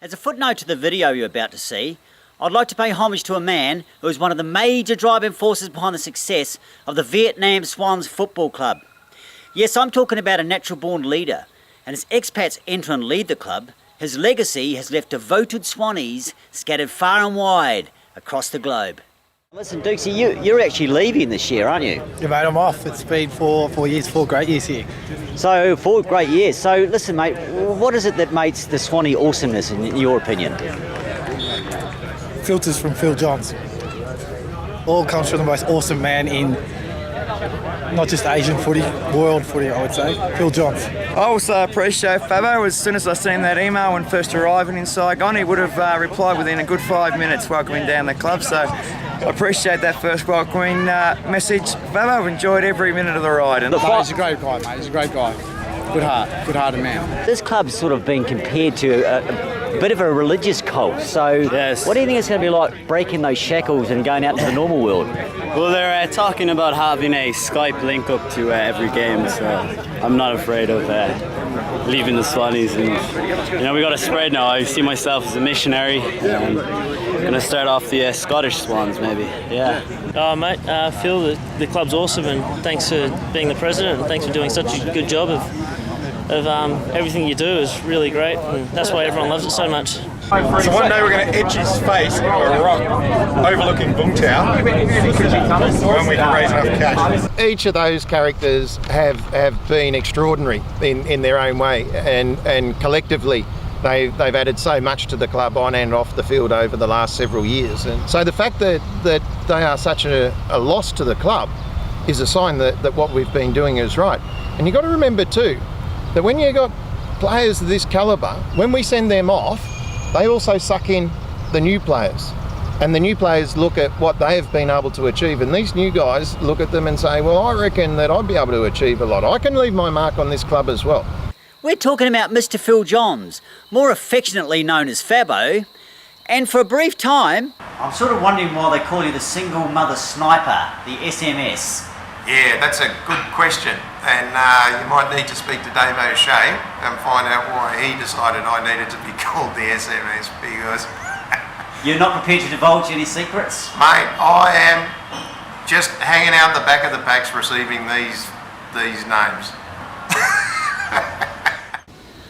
As a footnote to the video you're about to see, I'd like to pay homage to a man who is one of the major driving forces behind the success of the Vietnam Swans football club. Yes, I'm talking about a natural-born leader, and as expats enter and lead the club, his legacy has left devoted Swannies scattered far and wide across the globe. Listen, Dukesy, you're actually leaving this year, aren't you? Yeah, mate, I'm off. It's been four great years here. So, 4 great years. So, listen, mate, what is it that makes the Swannie awesomeness, in your opinion? Filters from Phil Johns. All comes from the most awesome man in not just Asian footy, world footy, I would say, Phil Johns. I also appreciate Fabbo. As soon as I seen that email when first arriving in Saigon, he would have replied within a good 5 minutes welcoming down the club. So I appreciate that first welcoming message. Fabbo, I've enjoyed every minute of the ride. And he's a great guy, mate. He's a great guy. Good-hearted man. This club's sort of been compared to a bit of a religious cult. So yes. What do you think it's going to be like breaking those shackles and going out into the normal world? Well, they're talking about having a Skype link up to every game, so I'm not afraid of leaving the Swannies. And we got a spread now. I see myself as a missionary. I'm going to start off the Scottish Swans, maybe. Yeah. Oh, mate, Phil, the club's awesome, and thanks for being the president, and thanks for doing such a good job of everything you do is really great, and that's why everyone loves it so much. So one day we're going to etch his face into a rock overlooking Vung Tau when we can raise enough cash. Each of those characters have been extraordinary in their own way, and collectively they've added so much to the club on and off the field over the last several years. And so the fact that they are such a loss to the club is a sign that what we've been doing is right. And you've got to remember too, that when you've got players of this calibre, when we send them off, they also suck in the new players. And the new players look at what they have been able to achieve, and these new guys look at them and say, well, I reckon that I'd be able to achieve a lot. I can leave my mark on this club as well. We're talking about Mr. Phil Johns, more affectionately known as Fabbo. And for a brief time, I'm sort of wondering why they call you the single mother sniper, the SMS. Yeah, that's a good question, and you might need to speak to Dave O'Shea and find out why he decided I needed to be called the SMS, because... You're not prepared to divulge any secrets? Mate, I am just hanging out the back of the packs receiving these names.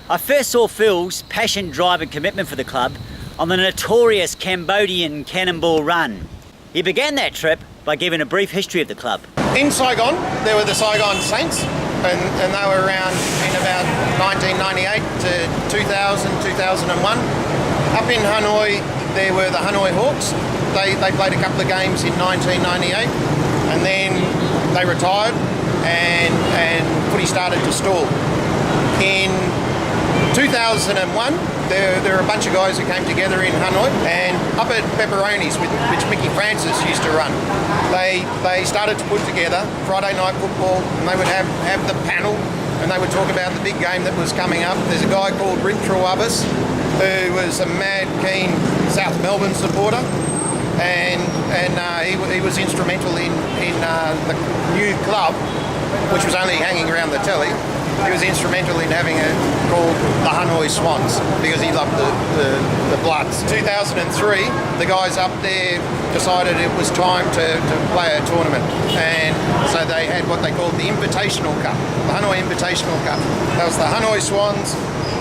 I first saw Phil's passion, drive and commitment for the club on the notorious Cambodian Cannonball Run. He began that trip by giving a brief history of the club. In Saigon, there were the Saigon Saints, and they were around in about 1998 to 2000, 2001. Up in Hanoi, there were the Hanoi Hawks. They played a couple of games in 1998, and then they retired, and footy started to stall. In 2001, there were a bunch of guys who came together in Hanoi, and up at Pepperoni's, which Mickey Francis used to run, they started to put together Friday night football, and they would have the panel, and they would talk about the big game that was coming up. There's a guy called Rim Truabas, who was a mad keen South Melbourne supporter, and he was instrumental in the new club, which was only hanging around the telly. He was instrumental in having it called the Hanoi Swans, because he loved the Bloods. 2003, the guys up there decided it was time to play a tournament, and so they had what they called the Invitational Cup, the Hanoi Invitational Cup. That was the Hanoi Swans,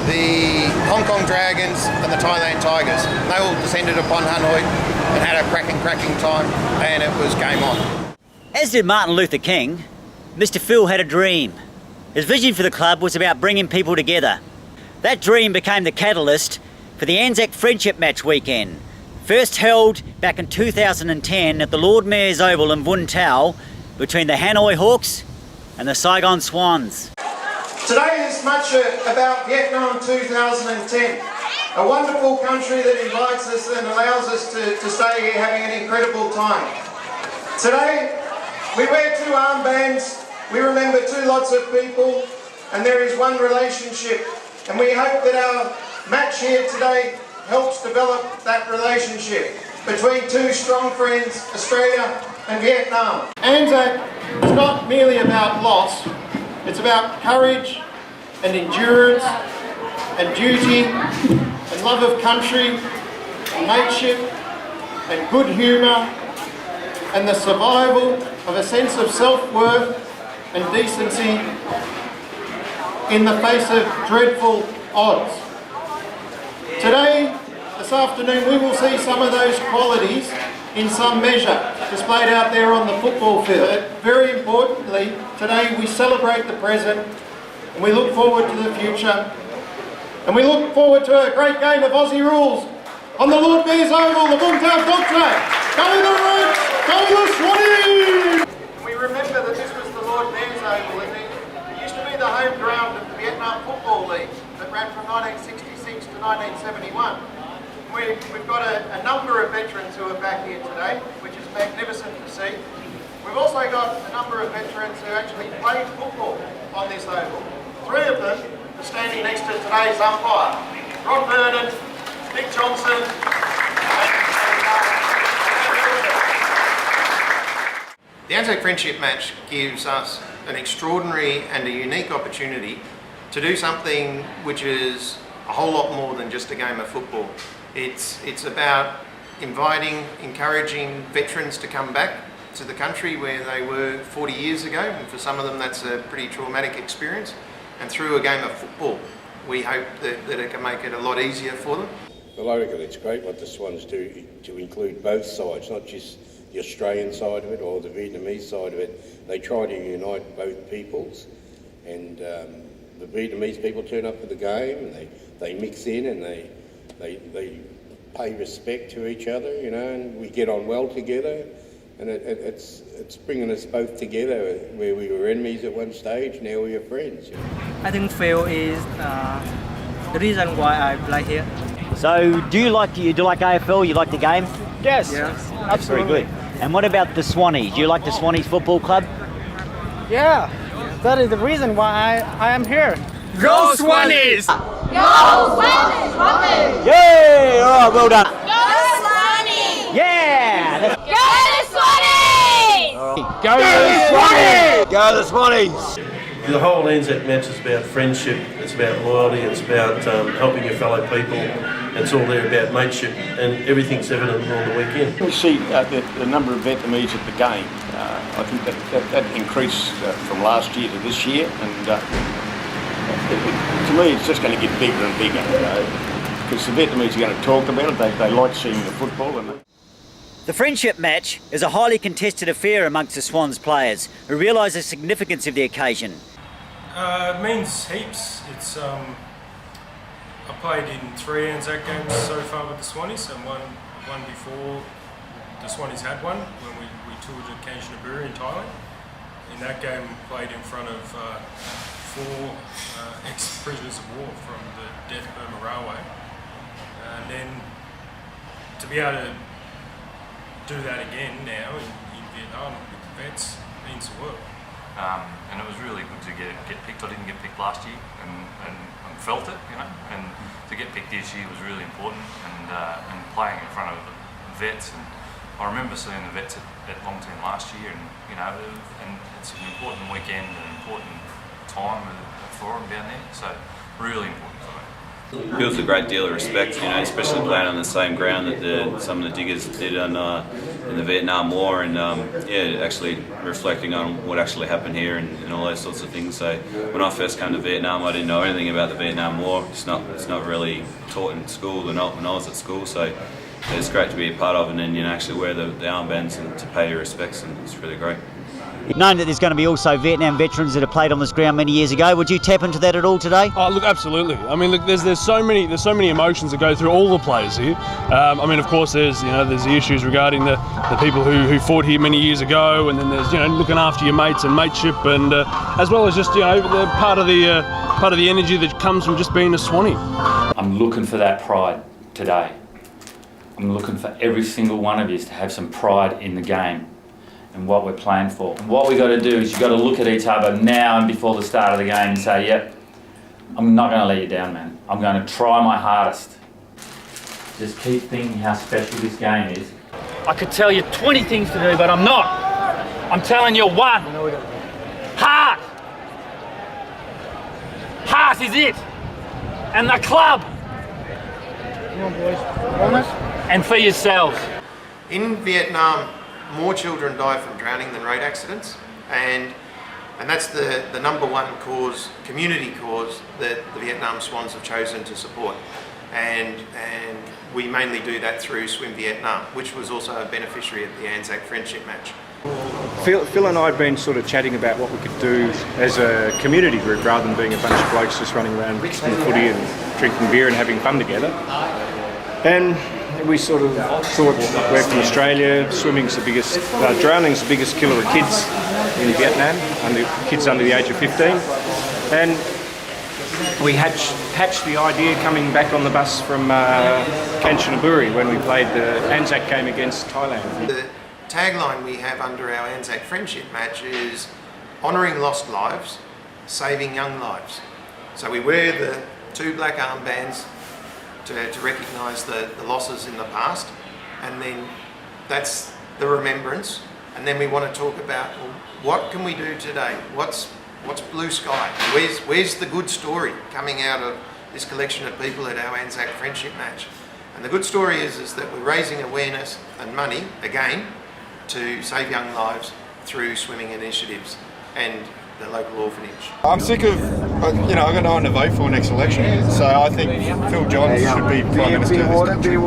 the Hong Kong Dragons and the Thailand Tigers. They all descended upon Hanoi and had a cracking time, and it was game on. As did Martin Luther King, Mr. Phil had a dream. His vision for the club was about bringing people together. That dream became the catalyst for the ANZAC Friendship Match Weekend, first held back in 2010 at the Lord Mayor's Oval in Vung Tau between the Hanoi Hawks and the Saigon Swans. Today is much about Vietnam 2010, a wonderful country that invites us and allows us to stay here having an incredible time. Today we wear 2 armbands. We remember 2 lots of people, and there is one relationship, and we hope that our match here today helps develop that relationship between 2 strong friends, Australia and Vietnam. ANZAC is not merely about loss, it's about courage and endurance and duty and love of country, mateship and good humour, and the survival of a sense of self-worth and decency in the face of dreadful odds. Today, this afternoon, we will see some of those qualities in some measure displayed out there on the football field. But very importantly, today we celebrate the present and we look forward to the future. And we look forward to a great game of Aussie rules on the Lord Mayor's Oval, the Vung Tau dog track. Go the Reds, go the Swannies! And we remember that this was the Lord Mayor's Oval, and it used to be the home ground of the Vietnam Football League that ran from 1966 to 1971. We've got a number of veterans who are back here today, which is magnificent to see. We've also got a number of veterans who actually played football on this oval. 3 of them are standing next to today's umpire. Rod Vernon, Nick Johnson, The ANZAC Friendship Match gives us an extraordinary and a unique opportunity to do something which is a whole lot more than just a game of football. It's about inviting, encouraging veterans to come back to the country where they were 40 years ago, and for some of them that's a pretty traumatic experience. And through a game of football, we hope that it can make it a lot easier for them. Well, I reckon it's great what the Swans do to include both sides, not just the Australian side of it or the Vietnamese side of it. They try to unite both peoples, and the Vietnamese people turn up for the game and they mix in and they pay respect to each other, you know, and we get on well together, and it's bringing us both together where we were enemies at one stage, now we are friends. You know? I think Phil is the reason why I play here. So do you like AFL? You like the game? Yes, That's very good. And what about the Swannies? Do you like the Swannies Football Club? Yeah, that is the reason why I am here. Go Swannies! Go Swans! Yay! All right, well done. Go Swannies! Yeah! Go the Swannies! Go the Swannies! Go the Swannies! The whole ANZAC match is about friendship, it's about loyalty, it's about helping your fellow people. It's all there about mateship, and everything's evident on the weekend. We see the number of Vietnamese at the game. I think that increased from last year to this year, and to me it's just going to get bigger and bigger, because the Vietnamese are going to talk about it. They like seeing the football. The friendship match is a highly contested affair amongst the Swans players who realise the significance of the occasion. It means heaps. It's I played in 3 ANZAC games so far with the Swannies, and one before the Swannies had one when we toured at Kanchanaburi in Thailand. In that game, we played in front of 4 ex-prisoners of war from the Death Burma Railway, and then to be able to do that again now in Vietnam with the vets means the world. And it was really good to get picked. I didn't get picked last year and felt it, you know, and to get picked this year was really important, and playing in front of the vets. And I remember seeing the vets at Longtown last year, and you know, and it's an important weekend, an important time for them down there, so really important for me. Feels a great deal of respect, you know, especially playing on the same ground that some of the diggers did in the Vietnam War, and yeah, actually reflecting on what actually happened here and all those sorts of things. So when I first came to Vietnam, I didn't know anything about the Vietnam War. It's not really taught in school when I was at school. So it's great to be a part of, and then, you know, actually wear the armbands and to pay your respects, and it's really great. Knowing that there's going to be also Vietnam veterans that have played on this ground many years ago, would you tap into that at all today? Oh, look, absolutely. I mean, look, there's so many emotions that go through all the players here. I mean, of course, there's the issues regarding the people who fought here many years ago, and then there's looking after your mates and mateship, and as well as just the part of the energy that comes from just being a Swannie. I'm looking for that pride today. I'm looking for every single one of you to have some pride in the game and what we're playing for. And what we got to do is you've got to look at each other now and before the start of the game and say, yep, I'm not going to let you down, man. I'm going to try my hardest. Just keep thinking how special this game is. I could tell you 20 things to do, but I'm not. I'm telling you one. Heart. Heart is it. And the club. Come on, boys. Honest. And for yourselves. In Vietnam, more children die from drowning than road accidents, and that's the number one cause, community cause, that the Vietnam Swans have chosen to support. And we mainly do that through Swim Vietnam, which was also a beneficiary at the ANZAC Friendship Match. Phil and I had been sort of chatting about what we could do as a community group rather than being a bunch of blokes just running around kicking footy and drinking beer and having fun together. And we sort of thought, we're from Australia, swimming's the biggest, drowning's the biggest killer of kids in Vietnam, kids under the age of 15. And we hatched the idea coming back on the bus from Kanchanaburi when we played the ANZAC game against Thailand. The tagline we have under our ANZAC Friendship Match is honouring lost lives, saving young lives. So we wear the 2 black armbands to recognise the losses in the past, and then that's the remembrance, and then we want to talk about, well, what can we do today? What's blue sky? Where's the good story coming out of this collection of people at our ANZAC Friendship Match? And the good story is that we're raising awareness and money, again, to save young lives through swimming initiatives and the local orphanage. I'm sick of, I've got no one to vote for next election, so I think Phil Johns should be Prime Minister of this country.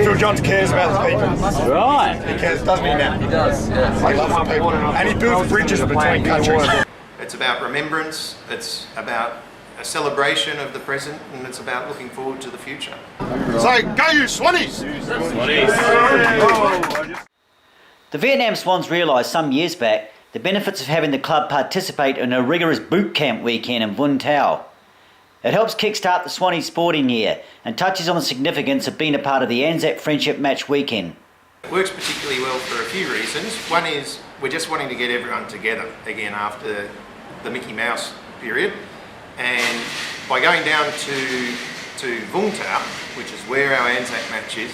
Phil Johns cares about the people. Right. He cares, doesn't he now? He does, yes. He loves the people. And he builds bridges between countries. It's about remembrance, it's about a celebration of the present, and it's about looking forward to the future. So, go you Swannies! The Vietnam Swans realised some years back the benefits of having the club participate in a rigorous boot camp weekend in Vung Tau. It helps kickstart the Swannies sporting year and touches on the significance of being a part of the ANZAC Friendship Match weekend. It works particularly well for a few reasons. One is we're just wanting to get everyone together again after the Mickey Mouse period, and by going down to Vung Tau, which is where our ANZAC match is,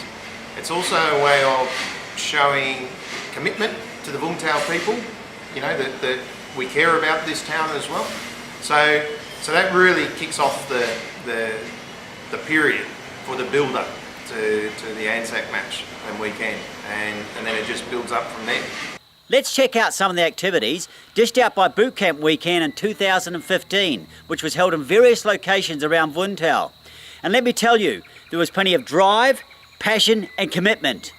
it's also a way of showing commitment to the Vung Tau people, that we care about this town as well. So that really kicks off the period for the build-up to the ANZAC match and weekend, and then it just builds up from there. Let's check out some of the activities dished out by Boot Camp Weekend in 2015, which was held in various locations around Vung Tau. And let me tell you, there was plenty of drive, passion and commitment.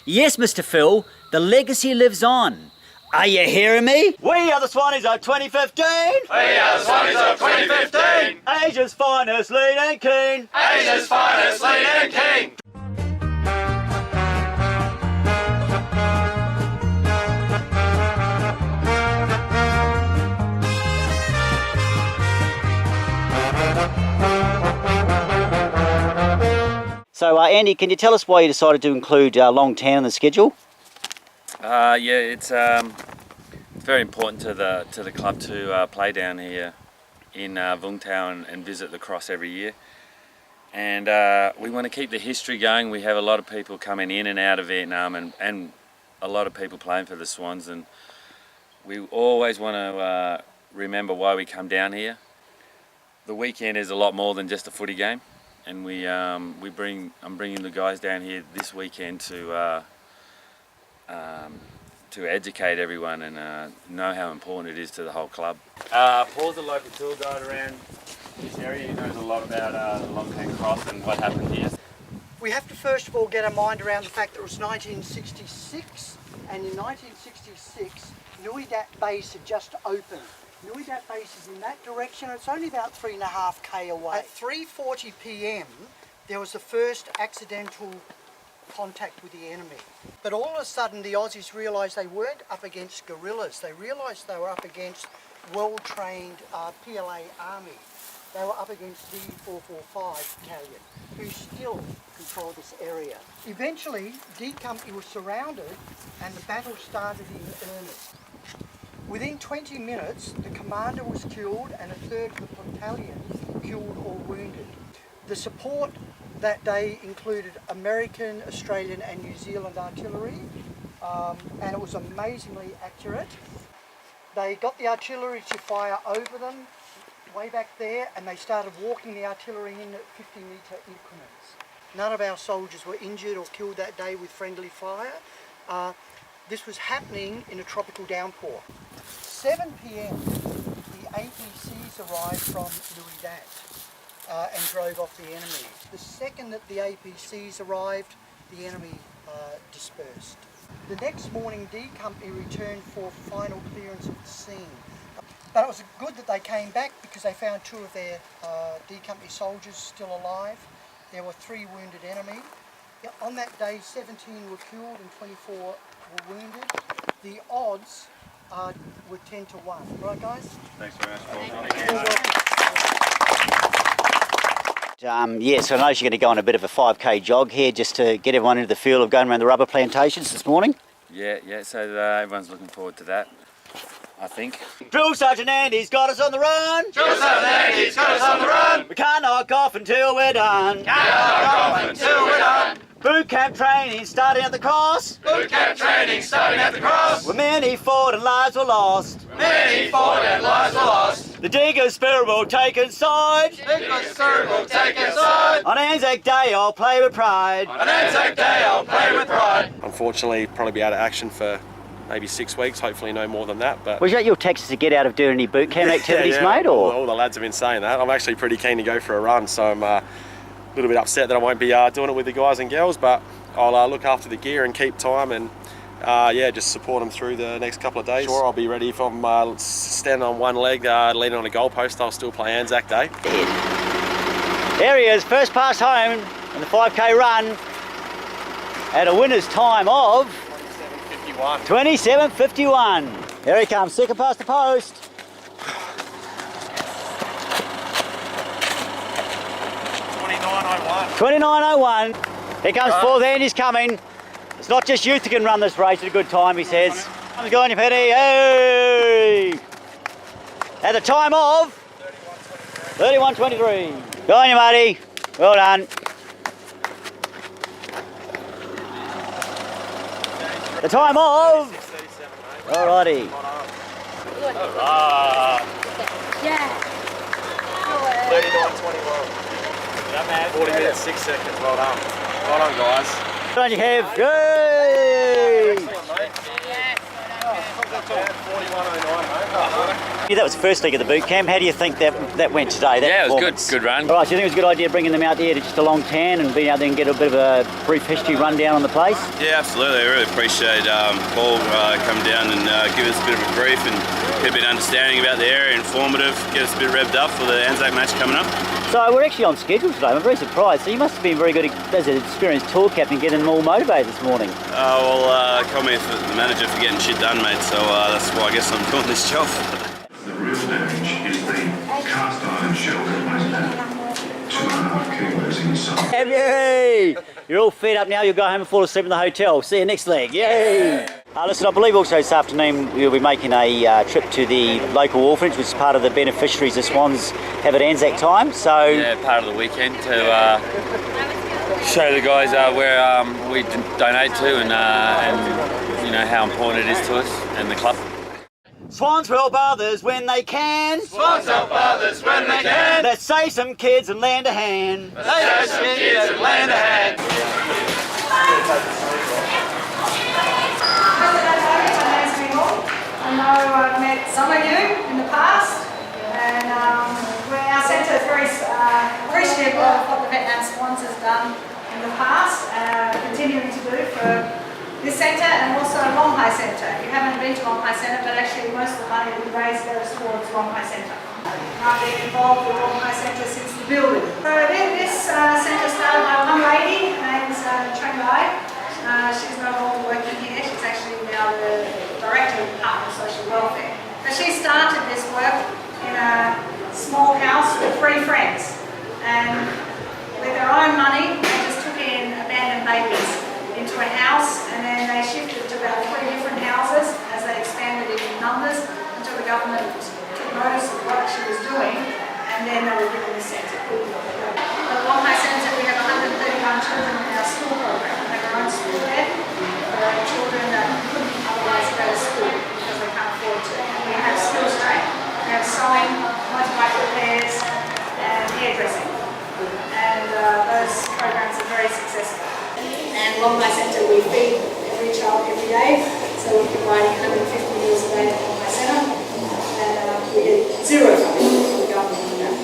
Yes, Mr. Phil, the legacy lives on. Are you hearing me? We are the Swannies of 2015! We are the Swannies of 2015! Asia's finest, lean and keen! Asia's finest, lean and keen! So Andy, can you tell us why you decided to include Long Tan in the schedule? It's very important to the club to play down here in Vung Tau and visit the cross every year. And we want to keep the history going. We have a lot of people coming in and out of Vietnam and a lot of people playing for the Swans, and we always want to remember why we come down here. The weekend is a lot more than just a footy game, and I'm bringing the guys down here this weekend to educate everyone and know how important it is to the whole club. Paul's a local tour guide around this area. He knows a lot about the Long Tan Cross and what happened here. We have to first of all get our mind around the fact that it was 1966, and in 1966 Nui Dat base had just opened. Nui Dat base is in that direction. It's only about 3.5 k away. At 3:40 p.m. there was the first accidental contact with the enemy. But all of a sudden the Aussies realised they weren't up against guerrillas. They realised they were up against well-trained PLA army. They were up against the 445 battalion, who still control this area. Eventually, D Company was surrounded and the battle started in earnest. Within 20 minutes, the commander was killed and a third of the battalion killed or wounded. The support that day included American, Australian and New Zealand artillery, and it was amazingly accurate. They got the artillery to fire over them way back there, and they started walking the artillery in at 50-metre increments. None of our soldiers were injured or killed that day with friendly fire. This was happening in a tropical downpour. 7 p.m, the APCs arrived from Nui Dat and drove off the enemy. The second that the APCs arrived, the enemy dispersed. The next morning, D Company returned for final clearance of the scene. But it was good that they came back because they found 2 of their D Company soldiers still alive. There were 3 wounded enemy. On that day, 17 were killed and 24 were wounded. The odds were 10 to 1. Right, guys? Thanks very much, Paul. Yeah, so I know you're going to go on a bit of a 5k jog here just to get everyone into the feel of going around the rubber plantations this morning. Yeah, so everyone's looking forward to that, I think. Drill Sergeant Andy's got us on the run. Drill Sergeant Andy's got us on the run. We can't knock off until we're done. Can't knock off until we're done. Boot camp training starting at the cross. Boot camp training starting at the cross. Where many fought and lives were lost. Many fought and lives were lost. The Diggers' spirit will take inside. Diggers' spirit will take inside. On ANZAC Day I'll play with pride. On ANZAC Day I'll play with pride. Unfortunately, probably be out of action for maybe 6 weeks, hopefully no more than that. But was that your tactics to get out of doing any boot camp activities, mate? Or all the lads have been saying that. I'm actually pretty keen to go for a run, so I'm a little bit upset that I won't be doing it with the guys and girls, but I'll look after the gear and keep time and just support them through the next couple of days. Sure, I'll be ready if I'm standing on one leg, leaning on a goalpost. I'll still play ANZAC Day. There he is, first pass home in the 5k run at a winner's time of 27.51. Here he comes, second past the post. 29.01. Here comes fourth, Andy's coming. It's not just youth who can run this race at a good time, he says. How's it going, you Petty? Hey! At the time of 31.23. Go on, you Marty. Well done. The time of. Alrighty. Yeah. 39.21. 40 minutes, 6 seconds. Well done. Well done, guys. Well done, you have. Yay! Yeah, that was the first leg of the boot camp. How do you think that went today? Yeah, it was good. Good run. All right, so you think it was a good idea bringing them out there to just a long tan and being out there and get a bit of a brief history rundown on the place? Yeah, absolutely. I really appreciate Paul coming down and give us a bit of a brief and get a bit of understanding about the area, informative, get us a bit revved up for the ANZAC match coming up. So we're actually on schedule today. I'm very surprised. So you must have been very good as an experienced tour captain getting them all motivated this morning. Call me the manager for getting shit done, mate. So that's why I guess I'm doing this job. The real damage is the cast iron shell that weighs about 2.5 kilos inside. Yay! You're all fed up now. You'll go home and fall asleep in the hotel. See you next leg. Yay! Listen, I believe also this afternoon we'll be making a trip to the local orphanage, which is part of the beneficiaries the Swans have at ANZAC time. So yeah, part of the weekend to show the guys where we donate to and you know how important it is to us and the club. Swans help others when they can. Swans help others when they can. Let's save some kids and lend a hand. Let's save some kids and lend a hand. I know I've met some of you in the past, and our centre is very appreciative of what the Vietnam Swans has done in the past, continuing to do for this centre and also Long Hai Centre. You haven't been to Long Hai Centre, but actually most of the money that we raise goes towards Long Hai Centre. I've been involved with Long Hai Centre since the building. So this centre started by one lady, her name's Trang Lai. She's no longer working here, she's actually now the Director of the Department of Social Welfare. But she started this work in a small house with 3 friends, and with their own money they just took in abandoned babies into a house, and then they shifted to about 3 different houses as they expanded in numbers until the government took notice of what she was doing, and then they were given the centre. At Long Hai Centre we have 100 And Alumni Centre, we feed every child every day, so we're providing 150 meals a day at Alumni Centre, and we get zero funding from the government on that.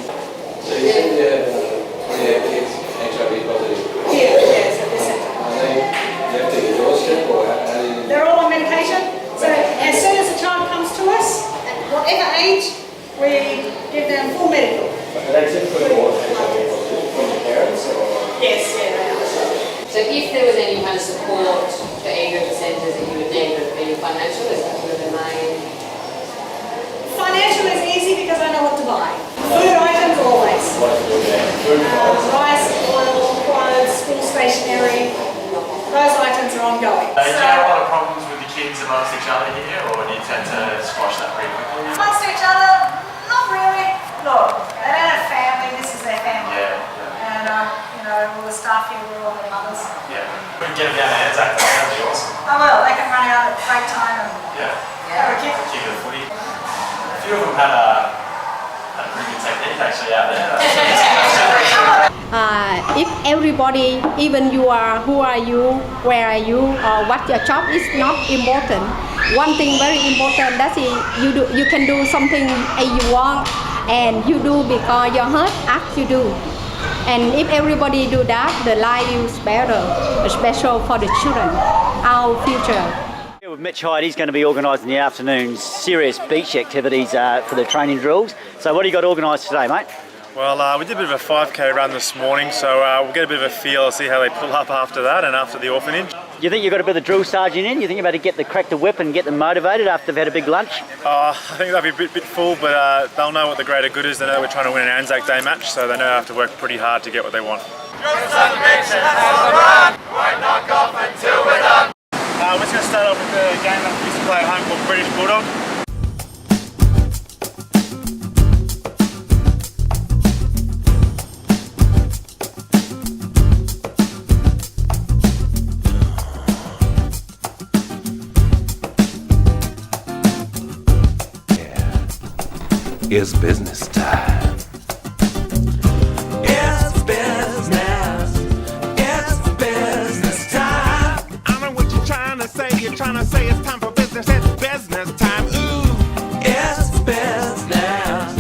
So you said you have kids HIV positive? Yeah, so this centre. Are they left at your doorstep, or how do you... They're all on medication, so as soon as a child comes to us, at whatever age, we give them full medical. Are they typically more HIV positive from the parents, or...? Yes, yeah, they are. So if there was any kind of support for either of the centres that you would need, would it be financial? Is that sort of the main? Financial is easy because I know what to buy. Food items always. Rice, oil, clothes, school stationery. Those items are ongoing. Do you have a lot of problems with the kids amongst each other here, or do you tend to squash that pretty quickly? Amongst each other, not really. Look, they don't have family, this is their family. Yeah. And you know, all the staff here, we're all their mothers. Yeah. We can get them down to ANZAC, that would be awesome. Oh well, they can run out at break time and have a kick. Kick of the footy. A few of them had a pretty good technique actually out there. If everybody, even you are, who are you, where are you, or what your job is not important. One thing very important, that is you can do something you want, and you do because your heart asks you do. And if everybody do that, the life is better, especially for the children, our future. With Mitch Hyde, he's going to be organising the afternoon serious beach activities for the training drills. So what do you got organised today, mate? Well, we did a bit of a 5k run this morning, so we'll get a bit of a feel, see how they pull up after that and after the orphanage. You think you've got a bit of the drill sergeant in? You think you're about to get the crack the whip and get them motivated after they've had a big lunch? I think they'll be a bit full, but they'll know what the greater good is. They know we're trying to win an ANZAC Day match, so they know they have to work pretty hard to get what they want. We're just going to start off with the game that we used to play at home called British Bulldog. It's business time. It's business. It's business time. I know what you're trying to say. You're trying to say it's time for business. It's business time. Ooh. It's business.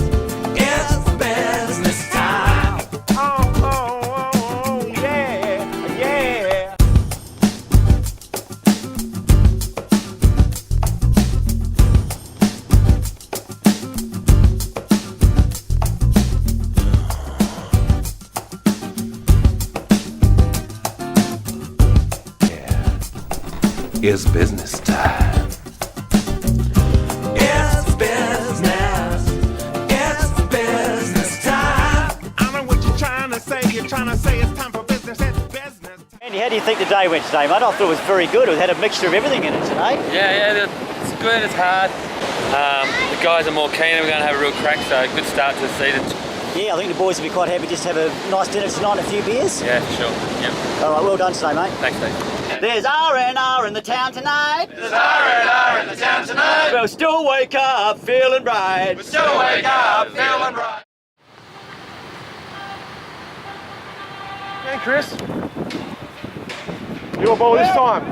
It's business time. Oh, yeah, yeah. It's business time. It's business. It's business time. I know what you're trying to say. You're trying to say it's time for business. It's business. Andy, how do you think the day went today, mate? I thought it was very good. It had a mixture of everything in it today. Yeah, it's good, it's hard. The guys are more keen and we're going to have a real crack, so good start to the season. Yeah, I think the boys will be quite happy just to have a nice dinner tonight and a few beers. Yeah, for sure. Yep. All right, well done today, mate. Thanks, Steve. There's R&R in the town tonight. There's R&R in the town tonight. We'll still wake up feeling bright. We'll still wake up feeling bright. Hey, Chris. Your ball this time.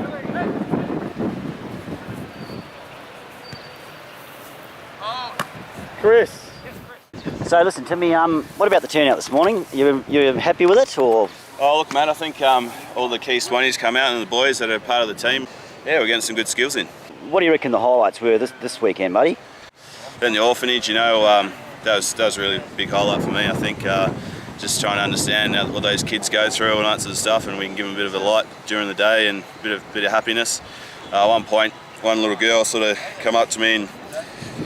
Chris. So listen, Timmy, what about the turnout this morning? You happy with it, or? Oh look, mate, I think all the key Swannies come out and the boys that are part of the team, yeah, we're getting some good skills in. What do you reckon the highlights were this weekend, buddy? Then the orphanage, you know, that was a really big highlight for me. I think just trying to understand what those kids go through and that sort of stuff, and we can give them a bit of a light during the day and a bit of happiness. At one point, one little girl sort of come up to me and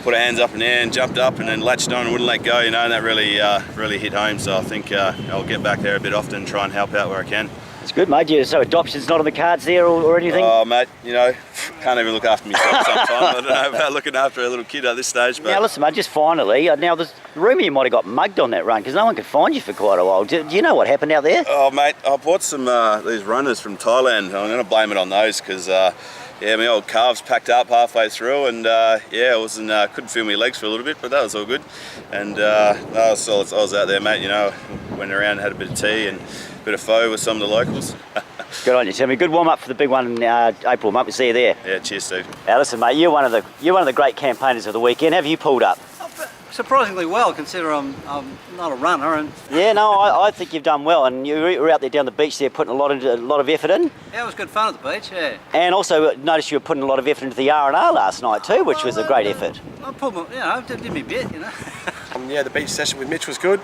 put her hands up in the air and jumped up and then latched on and wouldn't let go, you know, and that really hit home. So I think I'll get back there a bit often and try and help out where I can. It's good, mate. Yeah, so adoption's not on the cards there or anything? Oh, mate, you know, can't even look after myself sometimes. I don't know about looking after a little kid at this stage. But now, listen, mate, just finally, now the rumour you might have got mugged on that run because no one could find you for quite a while. Do you know what happened out there? Oh, mate, I bought some these runners from Thailand. I'm going to blame it on those because, yeah, my old calves packed up halfway through and, yeah, I wasn't, couldn't feel my legs for a little bit, but that was all good. And I was out there, mate, you know, went around, had a bit of tea and a bit of pho with some of the locals. Good on you, Timmy. Good warm up for the big one in April, mate. We'll see you there. Yeah, cheers, Steve. Now listen, mate, you're one of the great campaigners of the weekend. Have you pulled up? Surprisingly well, considering I'm not a runner. And Yeah, no, I think you've done well, and you were out there down the beach there putting a lot of effort in. yeah, it was good fun at the beach. Yeah, And also noticed you were putting a lot of effort into the R&R last night too, which was a great effort. I pulled my, did my bit, Yeah, the beach session with Mitch was good,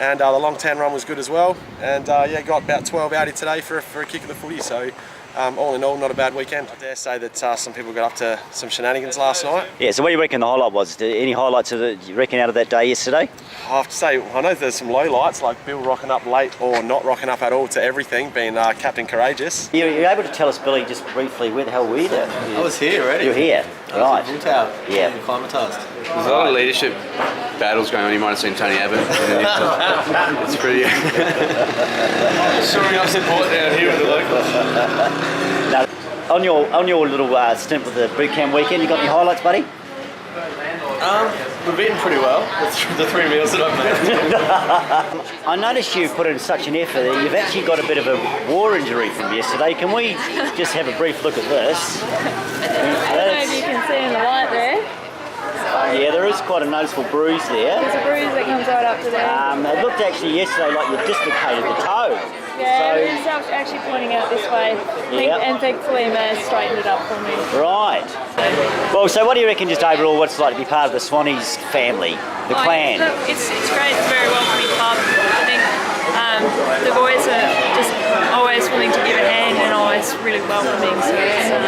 and the long tan run was good as well. And yeah, got about 12 out here today for a kick of the footy. So all in all, not a bad weekend. I dare say that some people got up to some shenanigans last night. Yeah, so what do you reckon the highlight was? Any highlights you reckon out of that day yesterday? I have to say, I know there's some low lights, like Bill rocking up late or not rocking up at all to everything, being Captain Courageous. You're able to tell us, Billy, just briefly, where the hell were you there? I was here already. You're here, right. Vung Tau, yeah. acclimatised. There's a lot of leadership battles going on. You might have seen Tony Abbott. It's pretty... Showing up support down here with the locals. Now, on your little stint with the boot camp weekend, you got any highlights, buddy? We've eaten pretty well, the 3 meals that I've made. I noticed you've put in such an effort that you've actually got a bit of a war injury from yesterday. Can we just have a brief look at this? I don't know if you can see in the light there. Yeah, there is quite a noticeable bruise there. There's a bruise that comes right up to there. It looked actually yesterday like you dislocated the toe. Yeah, it was actually pointing out this way. And thankfully May straightened it up for me. Right. Well, so what do you reckon just overall what it's like to be part of the Swannies family, the clan? It's great, it's a very welcoming club. I think the boys are just always willing to give a hand and always really welcoming. So it's a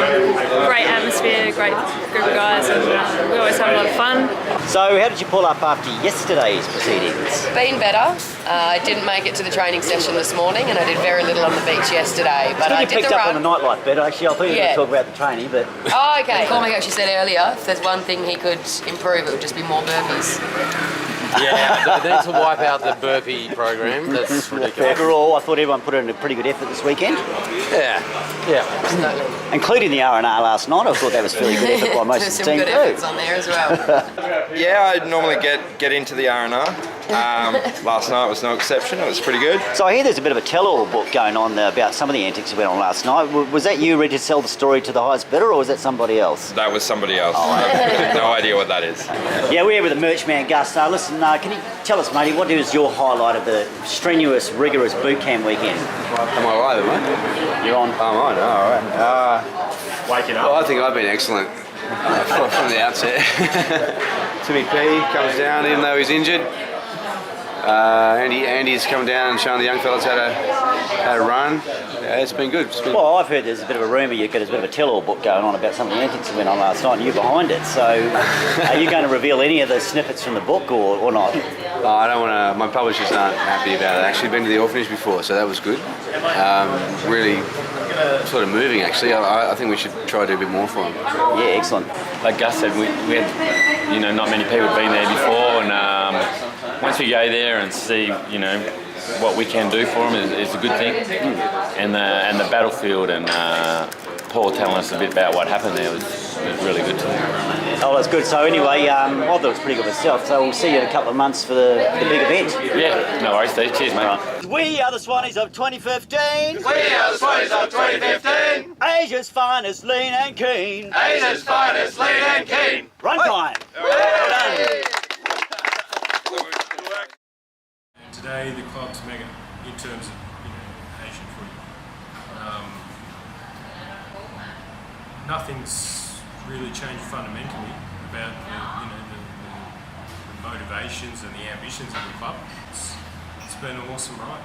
great atmosphere, great group of guys, and we always have a lot of fun. So how did you pull up after yesterday's proceedings? Been better. I didn't make it to the training session this morning, and I did very little on the beach yesterday. But I did picked the up run. on the nightlife better. Actually, I thought you were going to talk about the training, but Oh, okay. Cormac actually said earlier, if there's one thing he could improve, it would just be more burpees. Yeah, they need to wipe out the burpee program. That's ridiculous. Overall, I thought everyone put in a pretty good effort this weekend. Yeah. Including the R&R last night. I thought that was fairly good effort by most of the Some team good efforts on there as well. Yeah, I normally get into the R&R. Last night was no exception. It was pretty good. So I hear there's a bit of a tell-all book going on about some of the antics that went on last night. Was that you ready to sell the story to the highest bidder, or was that somebody else? That was somebody else. I have no idea what that is. Yeah, we're here with the merch man, Gus. Listen, can you tell us, matey, what is your highlight of the strenuous, rigorous boot camp weekend? Am I right, mate? You're on. I'm on, all right. Waking up. Well, I think I've been excellent from the outset. Timmy P comes down even though he's injured. Andy's come down and shown the young fellas how to run. Yeah, it's been good. Well, I've heard there's a bit of a rumour there's a bit of a tell-all book going on about some of the antics that went on last night, and you're behind it. So, are you going to reveal any of the snippets from the book or not? I don't want to. My publishers aren't happy about it. I've actually been to the orphanage before, so that was good. Really sort of moving, actually. I think we should try to do a bit more for them. Yeah, excellent. Like Gus said, we had, not many people been there before, and once we go there and see, what we can do for them is a good thing. And the battlefield and Paul telling us a bit about what happened there was really good too. Oh, that's good. So anyway, I thought it was pretty good myself. So we'll see you in a couple of months for the big event. Yeah, no worries, Steve. Cheers, mate. Right. We are the Swannies of 2015. We are the Swannies of 2015. Asia's finest, lean and keen. Asia's finest, lean and keen. Run time. Well done. Today the club's mega in terms of Asian footy. Nothing's really changed fundamentally about the motivations and the ambitions of the club. It's been an awesome ride.